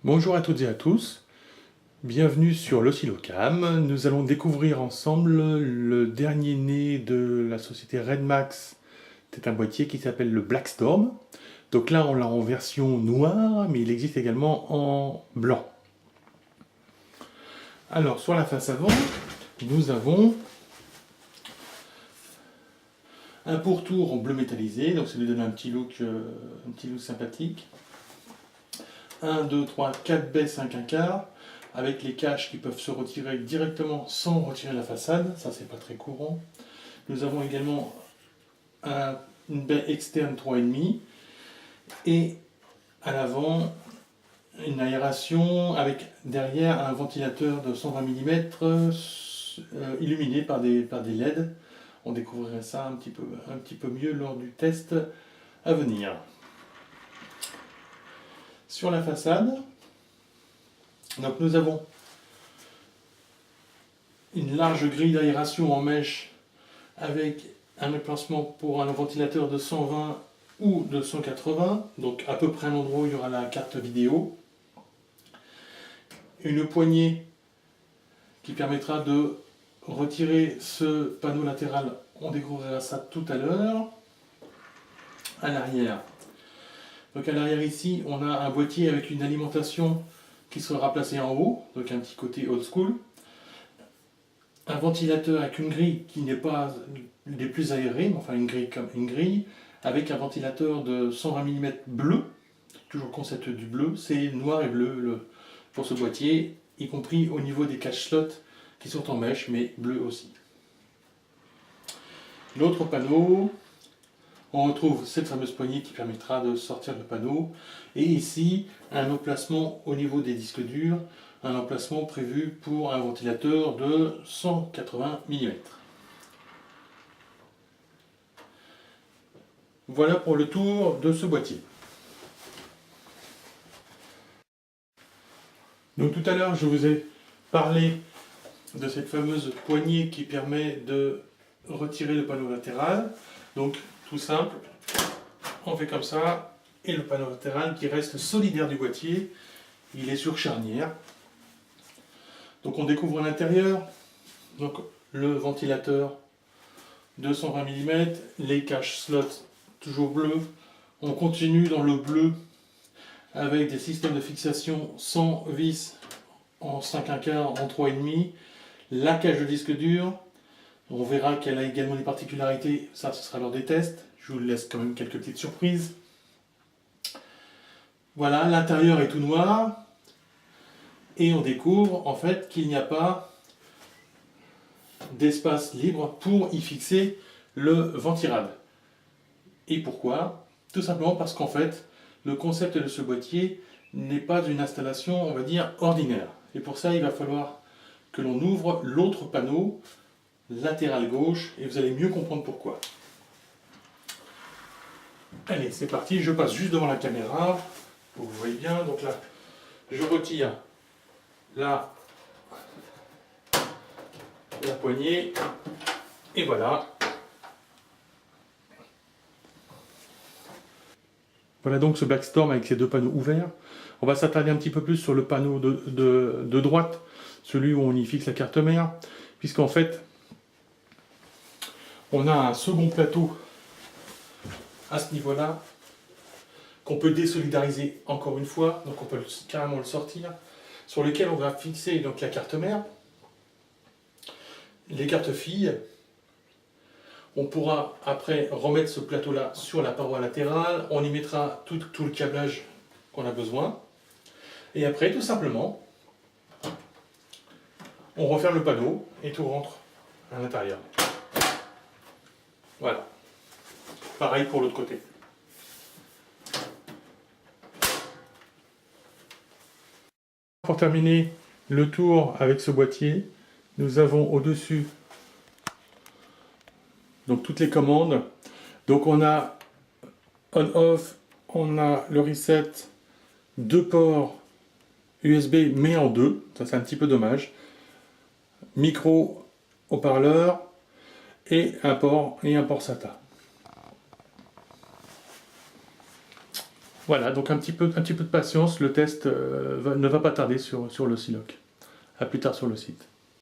Bonjour à toutes et à tous, bienvenue sur l'Oscillocam. Nous allons découvrir ensemble le dernier né de la société Redmax. C'est un boîtier qui s'appelle le Blackstorm. Donc là on l'a en version noire, mais il existe également en blanc. Alors sur la face avant, nous avons un pourtour en bleu métallisé, donc ça lui donne un petit look sympathique. 1, 2, 3, 4 baies, 5 1/4, avec les caches qui peuvent se retirer directement sans retirer la façade, ça c'est pas très courant. Nous avons également une baie externe 3,5 et à l'avant une aération avec derrière un ventilateur de 120 mm illuminé par des LED. On découvrirait ça un petit peu mieux lors du test à venir. Sur la façade, donc nous avons une large grille d'aération en mèche avec un emplacement pour un ventilateur de 120 ou de 180, donc à peu près à l'endroit où il y aura la carte vidéo. Une poignée qui permettra de retirer ce panneau latéral, on découvrira ça tout à l'heure. À l'arrière. Donc à l'arrière ici, on a un boîtier avec une alimentation qui sera placée en haut, donc un petit côté old school. Un ventilateur avec une grille qui n'est pas des plus aérées, mais enfin une grille comme une grille, avec un ventilateur de 120 mm bleu, toujours le concept du bleu, c'est noir et bleu pour ce boîtier, y compris au niveau des cache slots qui sont en mèche, mais bleu aussi. L'autre panneau, on retrouve cette fameuse poignée qui permettra de sortir le panneau. Et ici, un emplacement au niveau des disques durs, un emplacement prévu pour un ventilateur de 180 mm. Voilà pour le tour de ce boîtier. Donc tout à l'heure, je vous ai parlé de cette fameuse poignée qui permet de retirer le panneau latéral. Donc tout simple, on fait comme ça, et le panneau latéral qui reste solidaire du boîtier, il est sur charnière. Donc on découvre à l'intérieur, donc le ventilateur 220 mm, les cache slots toujours bleus. On continue dans le bleu avec des systèmes de fixation sans vis en 5 1/4, en 3,5, la cage de disque dur. On verra qu'elle a également des particularités, ça ce sera lors des tests. Je vous laisse quand même quelques petites surprises. Voilà, l'intérieur est tout noir. Et on découvre en fait qu'il n'y a pas d'espace libre pour y fixer le ventirad. Et pourquoi? Tout simplement parce qu'en fait, le concept de ce boîtier n'est pas une installation, on va dire, ordinaire. Et pour ça, il va falloir que l'on ouvre l'autre panneau latéral gauche et vous allez mieux comprendre pourquoi. Allez, c'est parti, je passe juste devant la caméra, vous voyez bien, donc là, je retire la poignée, et voilà. Voilà donc ce Blackstorm avec ces deux panneaux ouverts. On va s'attarder un petit peu plus sur le panneau de droite, celui où on y fixe la carte mère, puisqu'en fait, on a un second plateau à ce niveau-là, qu'on peut désolidariser encore une fois, donc on peut carrément le sortir, sur lequel on va fixer donc la carte mère, les cartes filles. On pourra après remettre ce plateau-là sur la paroi latérale, on y mettra tout le câblage qu'on a besoin, et après tout simplement, on referme le panneau et tout rentre à l'intérieur. Voilà. Pareil pour l'autre côté. Pour terminer le tour avec ce boîtier, nous avons au-dessus donc toutes les commandes. Donc on a on-off, on a le reset, 2 ports USB mais en 2, ça c'est un petit peu dommage. Micro, haut-parleur et un port SATA. Voilà, donc un petit peu de patience, le test ne va pas tarder sur le Siloc. À plus tard sur le site.